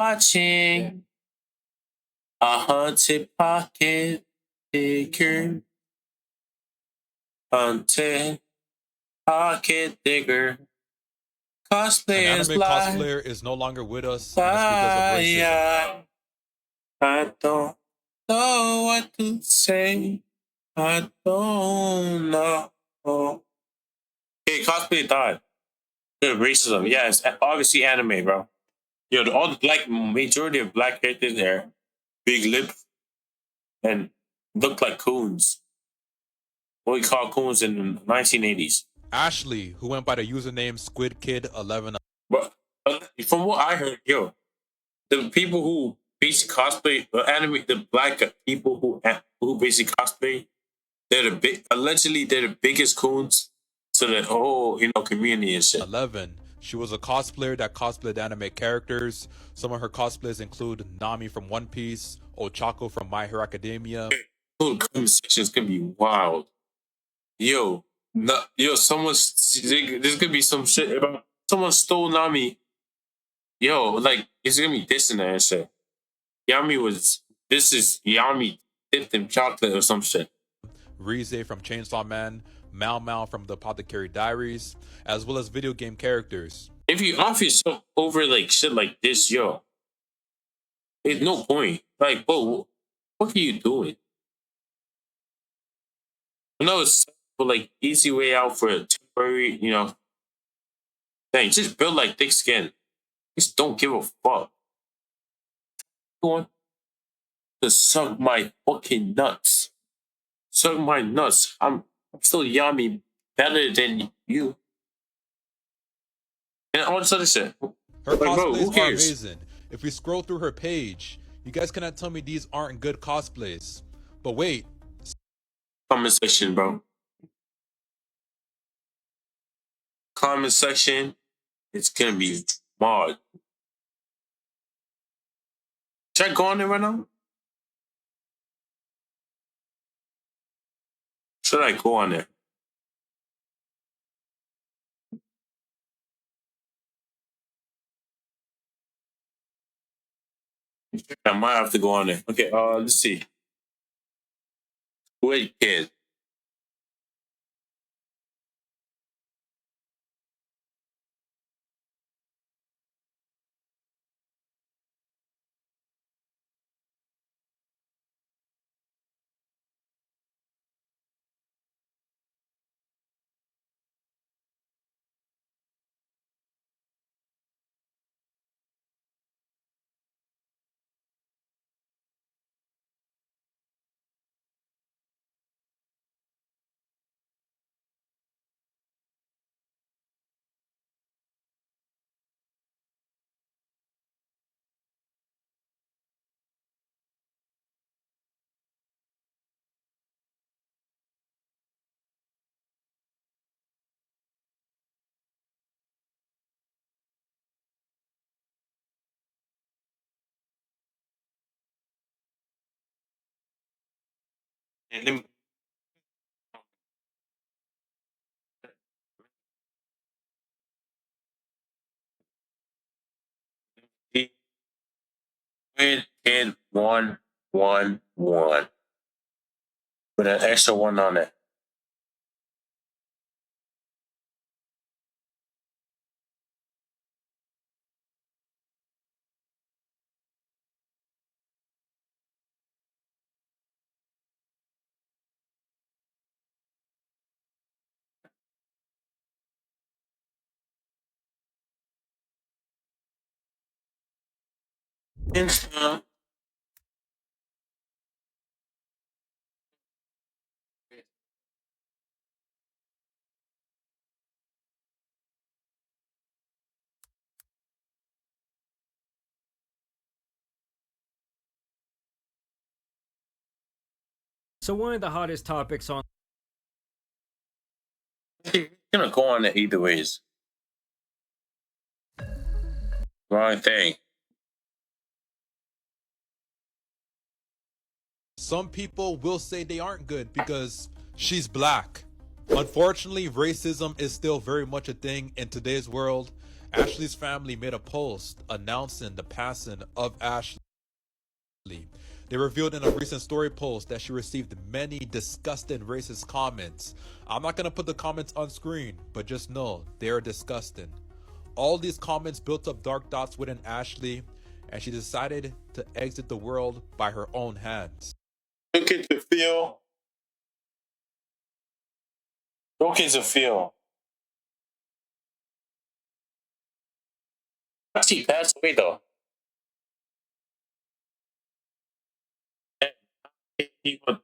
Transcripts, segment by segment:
watching a haunted pocket digger, haunted pocket digger. An Cosplayers anime lie, cosplayer is no longer with us, and it's because of racism. I don't know what to say. I don't know. Hey, cosplay died. Yeah, racism. Yeah, it's obviously anime, bro. Yo, all the black majority of black characters there, big lip and look like coons. What we call coons in the 1980s. Ashley, who went by the username SquidKid11. But from what I heard, yo, the people who basically cosplay anime, the black people who basically cosplay, they're the big. Allegedly, they're the biggest coons to the whole community and shit. She was a cosplayer that cosplayed anime characters. Some of her cosplays include Nami from One Piece, Ochako from My Hero Academia. Cool comment sections gonna be wild. Yo, there's gonna be some shit about someone stole Nami. Yo, like it's gonna be dissing her and shit. This is Yami dipped in chocolate or some shit. Rize from Chainsaw Man, Mao Mao from The Apothecary Diaries, as well as video game characters. If you off yourself over like shit like this, yo, there's no point. Like, bro, what are you doing? I know it's like easy way out for a temporary, thing. Just build like thick skin. Just don't give a fuck. Going to suck my fucking nuts. Suck my nuts. I'm still Yami better than you. And all this other shit. Her cosplays are amazing. If we scroll through her page, you guys cannot tell me these aren't good cosplays. But wait. Comment section, bro. Comment section. It's gonna be mod. Should I go on there right now? Should I go on there? I might have to go on there. Okay, let's see. Wait, kid. And then kid 111 with an extra one on it. Insta. So one of the hottest topics on You're gonna go on it either ways. Wrong thing. Some people will say they aren't good because she's black. Unfortunately, racism is still very much a thing in today's world, Ashley's family made a post announcing the passing of Ashley. They revealed in a recent story post that she received many disgusting racist comments. I'm not gonna put the comments on screen, but just know they are disgusting. All these comments built up dark thoughts within Ashley, and she decided to exit the world by her own hands. Look at the feel. Look at the feel. She passed away though. People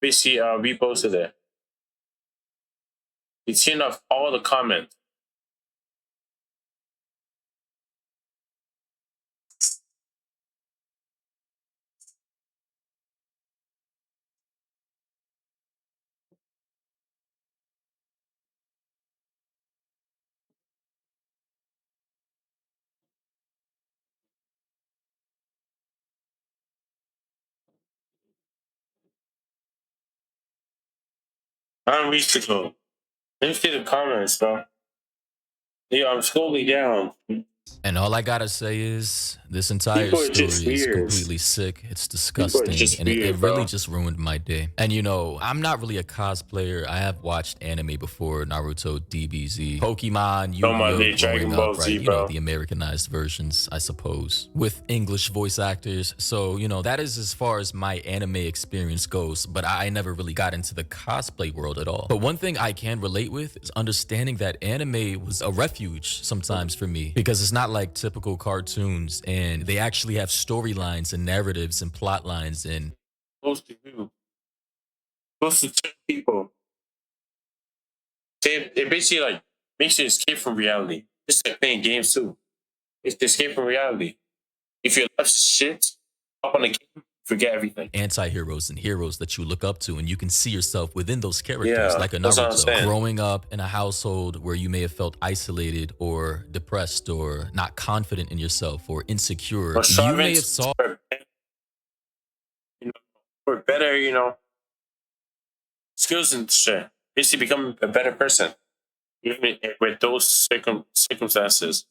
basically reposted it. It's seen off all the comments. I'm reaching them. Let me see the comments, bro. Yeah, I'm scrolling down. And all I gotta say is, this entire People are story just is weird. completely sick. It's People are disgusting, just and it weird, really bro. just ruined my day. And you know, I'm not really a cosplayer. I have watched anime before, Naruto, DBZ, Pokemon, Oh my Yu-Gi-Oh, day, Dragon growing Ball up, right? Z, You know, bro. the Americanized versions, I suppose, with English voice actors. So, you know, that is as far as my anime experience goes, but I never really got into the cosplay world at all. But one thing I can relate with is understanding that anime was a refuge sometimes for me, because it's not like typical cartoons, and they actually have storylines and narratives and plot lines and Close to you. Close to certain people. They basically like makes you escape from reality. Just like playing games too. It's to escape from reality. If your life's shit, hop on the game, forget everything. anti-heroes and heroes that you look up to, and you can see yourself within those characters, Yeah, like a that's what I'm Naruto. saying. Growing up in a household where you may have felt isolated or depressed or not confident in yourself or insecure, But you may striving have saw for better, skills and shit. Basically become a better person. Even with those circumstances.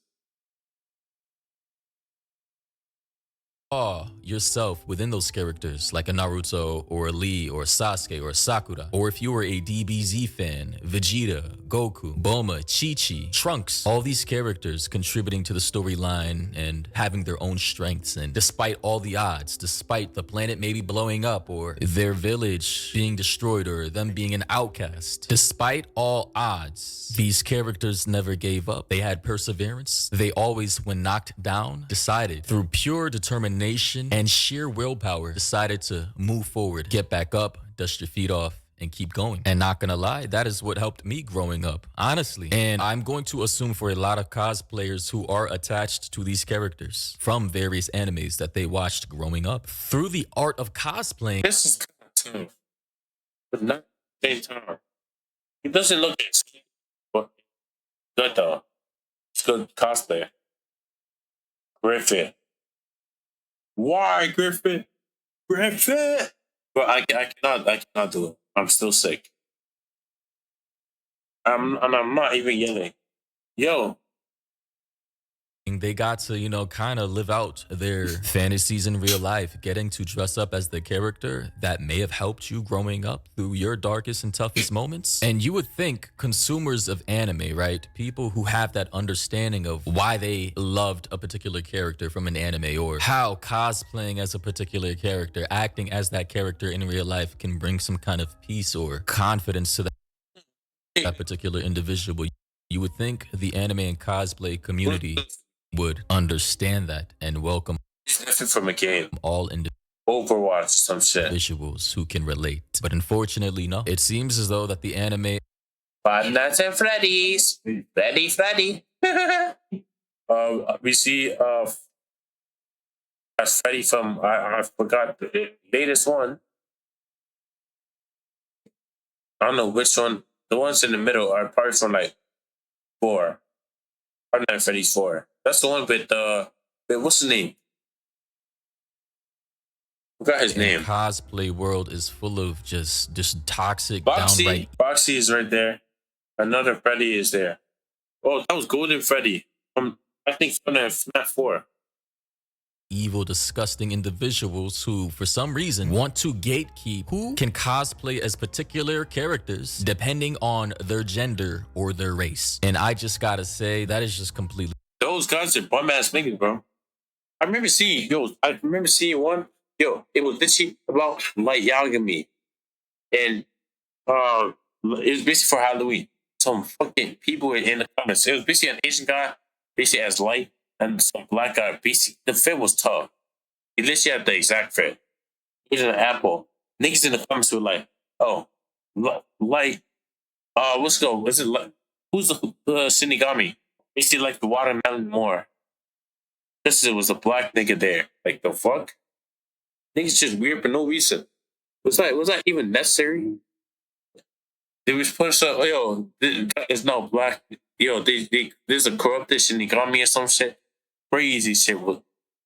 yourself within those characters, like a Naruto or a Lee or a Sasuke or a Sakura. Or if you were a DBZ fan, Vegeta, Goku, Bulma, Chi-Chi, Trunks, all these characters contributing to the storyline and having their own strengths. And despite all the odds, despite the planet maybe blowing up or their village being destroyed or them being an outcast, despite all odds, these characters never gave up. They had perseverance. They always, when knocked down, decided through pure determination and sheer willpower, decided to move forward, get back up, dust your feet off, and keep going. And not gonna lie, that is what helped me growing up, honestly. And I'm going to assume for a lot of cosplayers who are attached to these characters from various animes that they watched growing up, through the art of cosplaying. This is kind of tough, but not at the same time. He doesn't look as but good though. It's good cosplay. Griffith. Why Griffith? Griffith. But I cannot do it. I'm still sick. I'm not even yelling. Yo, They got to, you know, kind of live out their fantasies in real life, getting to dress up as the character that may have helped you growing up through your darkest and toughest moments. And you would think consumers of anime, right? People who have that understanding of why they loved a particular character from an anime, or how cosplaying as a particular character, acting as that character in real life can bring some kind of peace or confidence to that particular individual. You would think the anime and cosplay community would understand that and welcome it's different from a game. all Overwatch, some shit. individuals who can relate. But unfortunately, no. It seems as though that the anime Five Nights at Freddy's. Freddy. We see that's Freddy from I forgot the latest one. I don't know which one. The ones in the middle are probably from like 4. Five Nights at Freddy's 4. That's the one with what's his name? Forgot his name. cosplay world is full of just toxic, Boxy. downright Boxy is right there. Another Freddy is there. Oh, that was Golden Freddy. I think from the FNAF 4. evil, disgusting individuals who, for some reason, want to gatekeep who can cosplay as particular characters depending on their gender or their race. And I just gotta say, that is just completely. Those guys are bum ass niggas, bro. I remember seeing one. Yo, it was literally about Light Yagami, and it was basically for Halloween. Some fucking people were in the comments. It was basically an Asian guy, basically as Light, and some black guy. Basically, the fit was tough. He literally had the exact fit. He was an apple. Niggas in the comments were like, "Oh, Light. What's go? Was it like who's the Shinigami? Basically, like the watermelon more." This it was a black nigga there. Like the fuck? Niggas just weird for no reason. Was that even necessary? They was push up, yo, it's no black. Yo, there's a corrupted Shinigami or some shit. Crazy shit.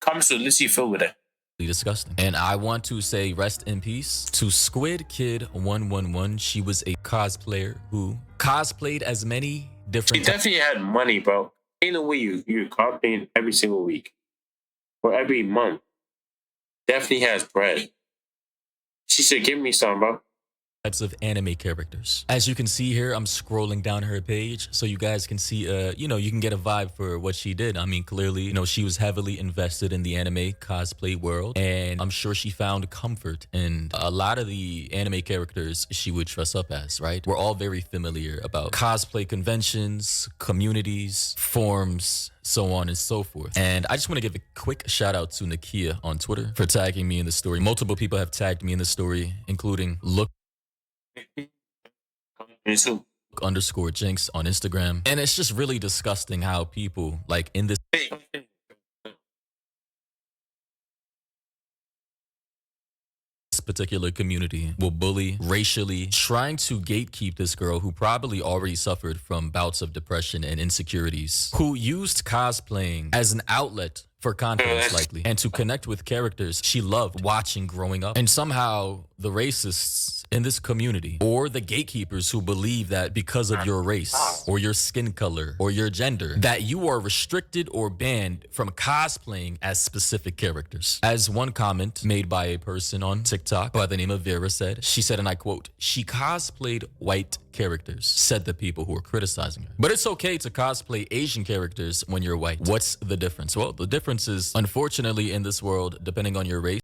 Comments were literally filled with it. Disgusting. And I want to say rest in peace to Squid Kid 111. She was a cosplayer who cosplayed as many different. She definitely had money, bro. Ain't no way you're cosplaying every single week or every month. Definitely has bread. She should give me some, bro. Types of anime characters. As you can see here, I'm scrolling down her page so you guys can see, you can get a vibe for what she did. I mean, clearly, she was heavily invested in the anime cosplay world, and I'm sure she found comfort in a lot of the anime characters she would dress up as, right? We're all very familiar about cosplay conventions, communities, forums, so on and so forth. And I just want to give a quick shout out to Nakia on Twitter for tagging me in the story. Multiple people have tagged me in the story, including _Jinx on Instagram. And it's just really disgusting how people like in this particular community will bully racially, trying to gatekeep this girl who probably already suffered from bouts of depression and insecurities, who used cosplaying as an outlet for confidence likely, and to connect with characters she loved watching growing up. And somehow the racists in this community, or the gatekeepers who believe that because of your race or your skin color or your gender, that you are restricted or banned from cosplaying as specific characters. As one comment made by a person on TikTok by the name of Vera said, she said, and I quote, "She cosplayed white characters," said the people who were criticizing her. But it's okay to cosplay Asian characters when you're white. What's the difference? Well, the difference is, unfortunately, in this world, depending on your race,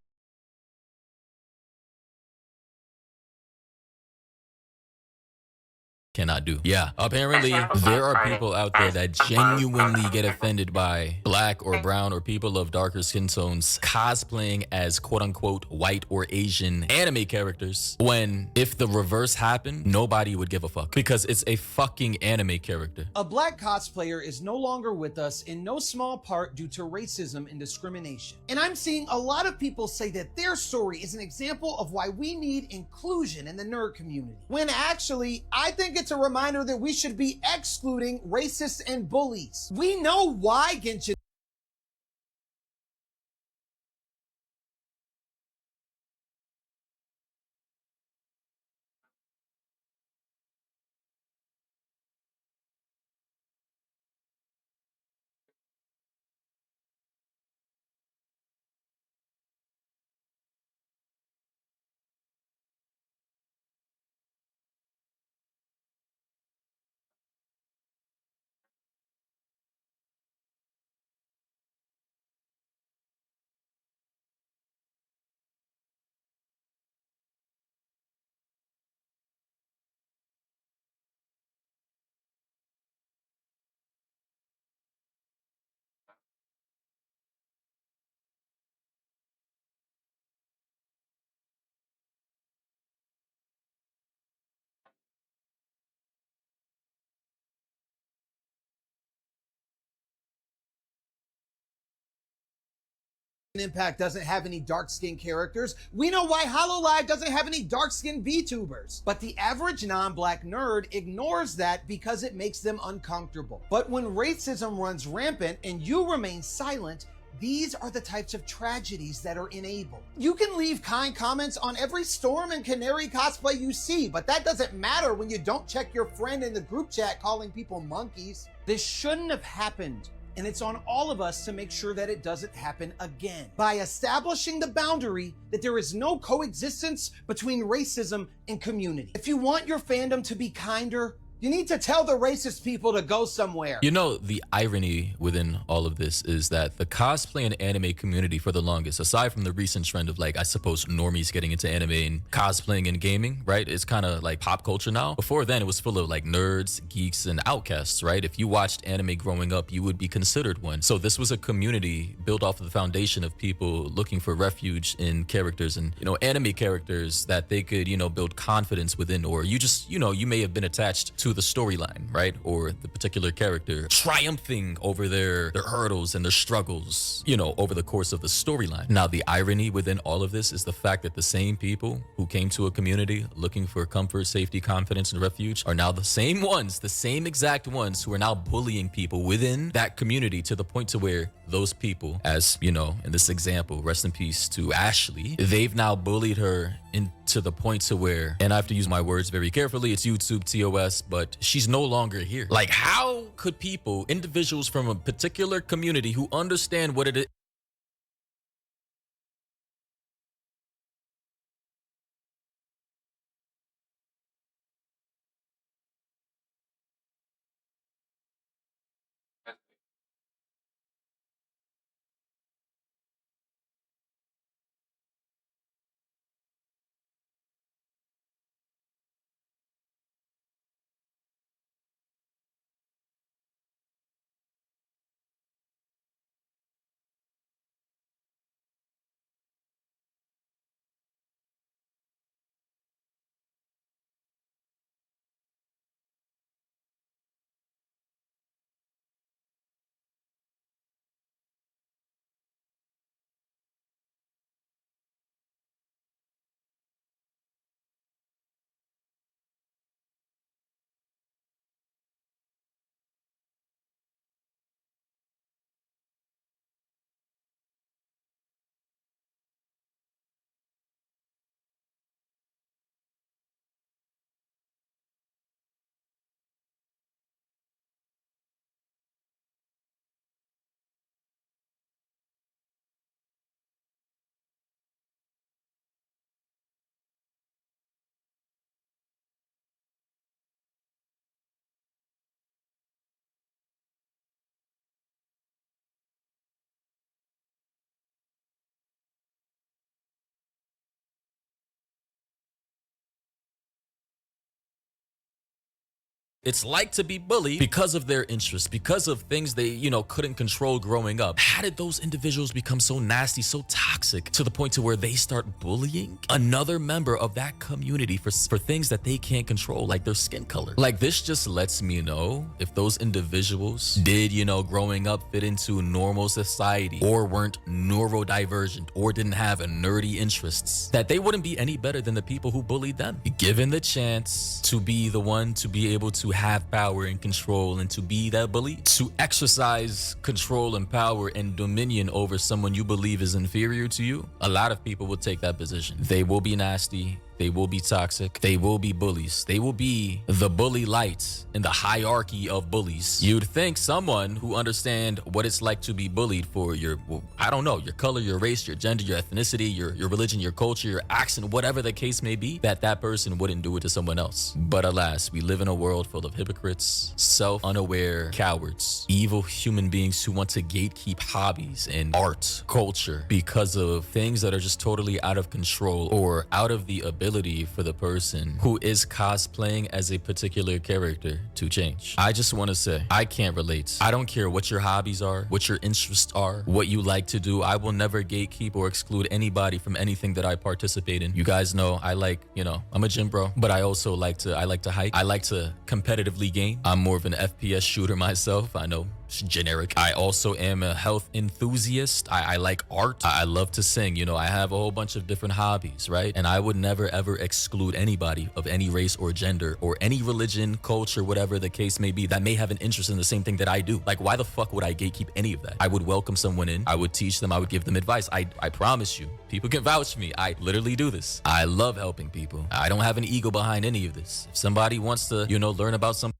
cannot do. Yeah, apparently there are people out there that genuinely get offended by black or brown or people of darker skin tones cosplaying as quote-unquote white or Asian anime characters, when if the reverse happened, nobody would give a fuck because it's a fucking anime character. A black cosplayer is no longer with us in no small part due to racism and discrimination. And I'm seeing a lot of people say that their story is an example of why we need inclusion in the nerd community, when actually I think it's a reminder that we should be excluding racists and bullies. We know why Genshin Impact doesn't have any dark-skinned characters. We know why HoloLive doesn't have any dark-skinned VTubers. But the average non-black nerd ignores that because it makes them uncomfortable. But when racism runs rampant and you remain silent, these are the types of tragedies that are enabled. You can leave kind comments on every Storm and Canary cosplay you see, but that doesn't matter when you don't check your friend in the group chat calling people monkeys. This shouldn't have happened and it's on all of us to make sure that it doesn't happen again by establishing the boundary that there is no coexistence between racism and community. If you want your fandom to be kinder, you need to tell the racist people to go somewhere. You know, the irony within all of this is that the cosplay and anime community for the longest, aside from the recent trend of like, I suppose, normies getting into anime and cosplaying and gaming, right? It's kind of like pop culture now. Before then, it was full of like nerds, geeks, and outcasts, right? If you watched anime growing up, you would be considered one. So this was a community built off of the foundation of people looking for refuge in characters and, you know, anime characters that they could, you know, build confidence within, or you just, you know, you may have been attached to the storyline, right? Or the particular character triumphing over their hurdles and their struggles, you know, over the course of the storyline. Now, the irony within all of this is the fact that the same people who came to a community looking for comfort, safety, confidence, and refuge are now the same ones, the same exact ones who are now bullying people within that community to the point to where those people, as you know, in this example, rest in peace to Ashley, they've now bullied her into the point to where, and I have to use my words very carefully, it's YouTube TOS, but she's no longer here. Like, how could people, individuals from a particular community who understand what it is, it's like to be bullied because of their interests, because of things they, you know, couldn't control growing up. How did those individuals become so nasty, so toxic to the point to where they start bullying another member of that community for things that they can't control, like their skin color? Like, this just lets me know if those individuals did, you know, growing up fit into normal society, or weren't neurodivergent, or didn't have nerdy interests, that they wouldn't be any better than the people who bullied them. Given the chance to be the one to be able to have power and control and to be that bully, to exercise control and power and dominion over someone you believe is inferior to you, a lot of people will take that position. They will be nasty. They will be toxic. They will be bullies. They will be the bully light in the hierarchy of bullies. You'd think someone who understand what it's like to be bullied for your, well, I don't know, your color, your race, your gender, your ethnicity, your religion, your culture, your accent, whatever the case may be, that person wouldn't do it to someone else. But alas, we live in a world full of hypocrites, self-unaware cowards, evil human beings who want to gatekeep hobbies and art, culture, because of things that are just totally out of control or out of the ability for the person who is cosplaying as a particular character to change. I just want to say, I can't relate. I don't care what your hobbies are, what your interests are, what you like to do. I will never gatekeep or exclude anybody from anything that I participate in. You guys know I like, you know, I'm a gym bro, but I also like to hike. I like to competitively game. I'm more of an FPS shooter myself. I know, generic. I also am a health enthusiast. I like art. I love to sing. You know, I have a whole bunch of different hobbies, right? And I would never ever exclude anybody of any race or gender or any religion, culture, whatever the case may be, that may have an interest in the same thing that I do. Like, why the fuck would I gatekeep any of that? I would welcome someone in. I would teach them. I would give them advice. I promise you, people can vouch for me. I literally do this. I love helping people. I don't have an ego behind any of this. If somebody wants to, you know, learn about some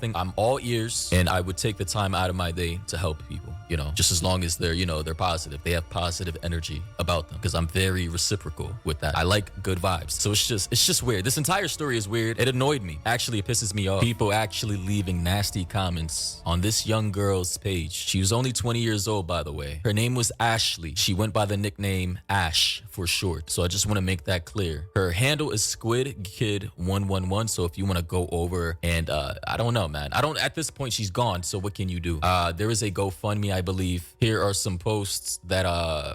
something, I'm all ears, and I would take the time out of my day to help people, you know, just as long as they're, you know, they're positive. They have positive energy about them, because I'm very reciprocal with that. I like good vibes. So it's just weird. This entire story is weird. It annoyed me. Actually, it pisses me off. People actually leaving nasty comments on this young girl's page. She was only 20 years old, by the way. Her name was Ashley. She went by the nickname Ash for short. So I just want to make that clear. Her handle is Squid Kid 111. So if you want to go over and I don't know, man. At this point, she's gone. So what can you do? There is a GoFundMe, I believe. Here are some posts that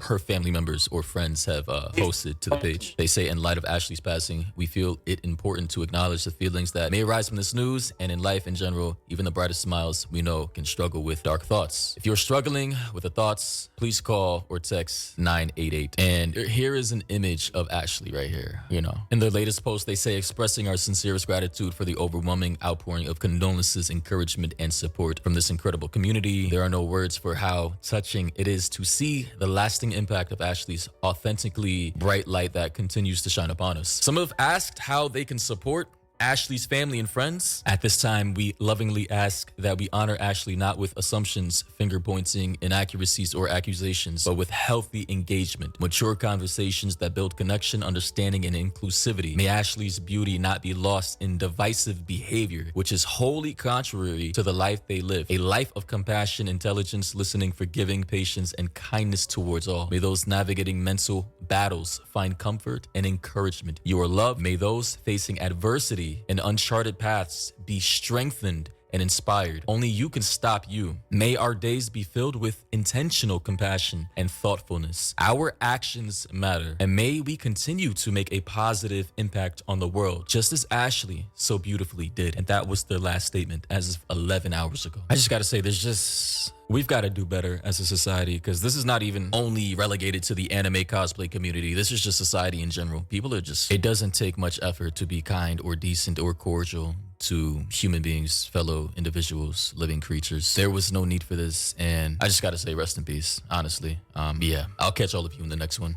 her family members or friends have posted to the page. They say, in light of Ashley's passing, we feel it important to acknowledge the feelings that may arise from this news, and in life in general, even the brightest smiles we know can struggle with dark thoughts. If you're struggling with the thoughts, please call or text 988. And here is an image of Ashley right here, you know. In their latest post, they say, expressing our sincerest gratitude for the overwhelming outpouring of condolences, encouragement, and support from this incredible community. There are no words for how touching it is to see the lasting impact of Ashley's authentically bright light that continues to shine upon us. Some have asked how they can support Ashley's family and friends. At this time, we lovingly ask that we honor Ashley not with assumptions, finger pointing, inaccuracies, or accusations, but with healthy engagement, mature conversations that build connection, understanding, and inclusivity. May Ashley's beauty not be lost in divisive behavior, which is wholly contrary to the life they live. A life of compassion, intelligence, listening, forgiving, patience, and kindness towards all. May those navigating mental battles find comfort and encouragement. You are loved. May those facing adversity and uncharted paths be strengthened and inspired. Only you can stop you. May our days be filled with intentional compassion and thoughtfulness. Our actions matter, and may we continue to make a positive impact on the world, just as Ashley so beautifully did. And that was their last statement as of 11 hours ago. I just gotta say, we've got to do better as a society, because this is not even only relegated to the anime cosplay community. This is just society in general. People are just, it doesn't take much effort to be kind or decent or cordial to human beings, fellow individuals, living creatures. There was no need for this, and I just got to say rest in peace, honestly. Yeah, I'll catch all of you in the next one.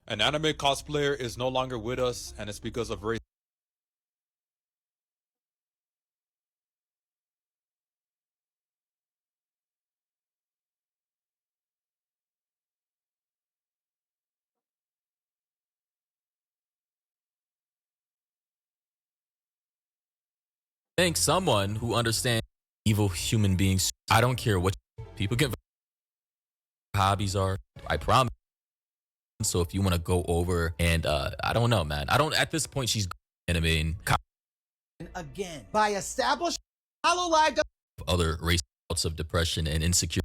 An anime cosplayer is no longer with us, and it's because of race. Thank someone who understands evil human beings. I don't care what people can hobbies are. I promise. So if you want to go over and I don't know, man. At this point, she's anime and again by establishing Hololive other race outs of depression and insecurities.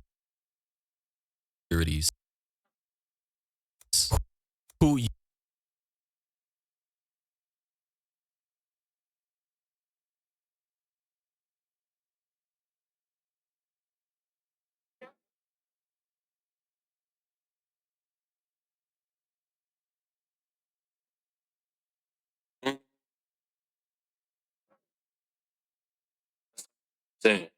Who Sí.